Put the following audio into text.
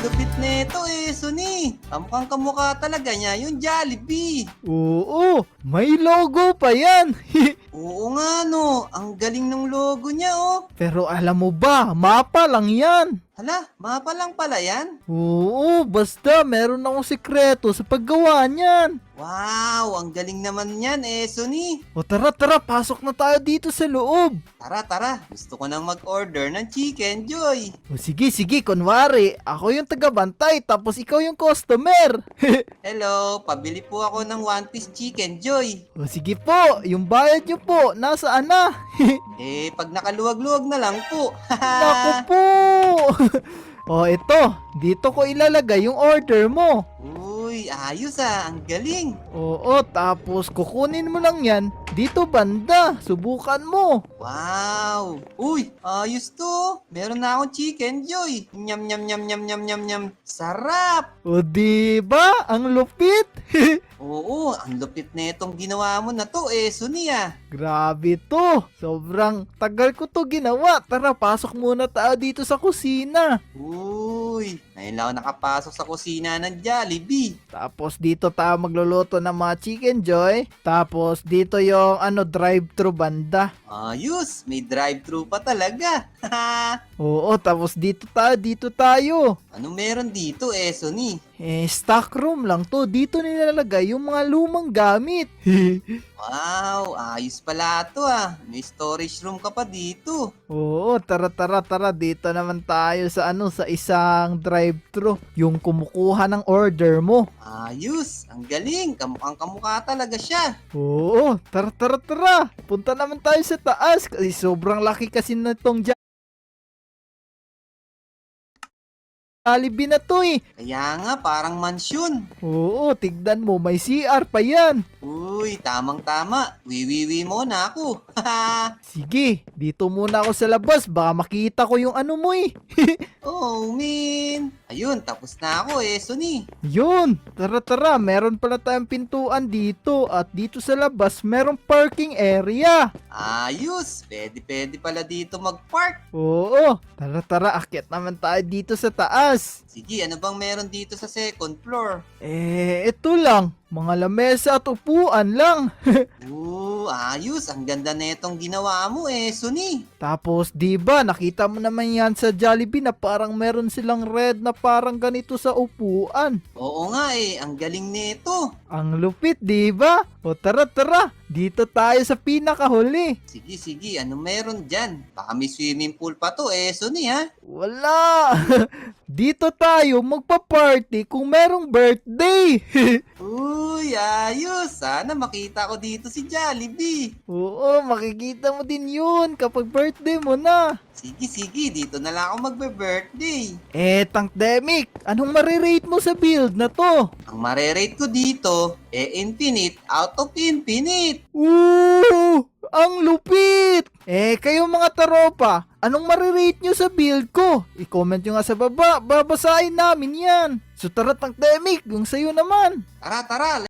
lupit nito Suni. Kamukhang kamukha talaga niya yung Jollibee. Oo, may logo pa yan. Oo nga no, ang galing ng logo niya oh. Pero alam mo ba, mapa lang yan. Hala, mapa lang pala yan. Oo, basta meron akong sikreto sa paggawa niyan. Wow, ang galing naman yan Suni. O tara, pasok na tayo dito sa loob. Tara, gusto ko nang mag-order ng Chicken Joy. O sige, kunwari, ako yung tagabantay tapos ikaw yung customer. Hello, pabili po ako ng One Piece Chicken Joy. O sige po, yung bayad nyo po, nasaan na? Pag nakaluwag-luwag na lang po. Naku po! O ito, dito ko ilalagay yung order mo. Uy, ayos ang galing. Oo, tapos kukunin mo lang yan dito banda. Subukan mo. Wow! Uy, ayos to. Meron na akong Chicken Joy. Nyam nyam nyam nyam nyam nyam nyam. Sarap! O diba? Ang lupit. Oo, ang lupit na itong ginawa mo na to Suni Grabe to. Sobrang tagal ko to ginawa. Tara, pasok muna tayo dito sa kusina. Uy, ngayon lang ako nakapasok sa kusina ng Jollibee. Tapos dito tayo magluluto ng mga Chicken Joy. Tapos dito yung drive-thru banda. Ayos, may drive-thru pa talaga. Oo, tapos dito tayo. Anong meron dito Suni? Stock room lang to. Dito nilalagay yung mga lumang gamit. Wow, ayos pala to May storage room ka pa dito. Oo, tara. Dito naman tayo sa sa isang drive-thru. Yung kumukuha ng order mo. Ayos, ang galing. Kamukhang kamukha talaga siya. Oo, tara. Punta naman tayo sa taas. Kasi sobrang laki kasi na tong Jollibee na to eh. Kaya nga, parang mansyon. Oo, tignan mo, may CR pa yan. Uy, tamang-tama. Wiwiwi mo na ako. Sige, dito muna ako sa labas. Baka makita ko yung mo eh. Oh, man. Ayun, tapos na ako Suni. Yun, tara. Meron pala tayong pintuan dito. At dito sa labas, merong parking area. Ayos, pwede pala dito mag-park. Oo, tara. Akyat naman tayo dito sa taas. Sige, ano bang meron dito sa second floor? Ito lang. Mga lamesa at upuan lang. Ayos. Ang ganda na itong ginawa mo Suni. Tapos, diba, nakita mo naman yan sa Jollibee na parang meron silang red na parang ganito sa upuan. Oo nga ang galing nito. Ang lupit, diba? O tara. Dito tayo sa pinakahuli. Sige, ano meron dyan? Baka may swimming pool pa to Suni Wala! Dito tayo magpa-party kung merong birthday. Uy, ayos. Sana makita ko dito si Jollibee. Oo, makikita mo din yun kapag birthday mo na. Sige, dito na lang ako magbe-birthday. Tank Demic, anong marirate mo sa build na to? Ang marerate ko dito, infinite out of infinite. Ang lupit! Kayo mga taropa, anong marirate nyo sa build ko? I-comment nyo nga sa baba, babasahin namin yan. So tara Tank Demic, yung sayo naman. Tara,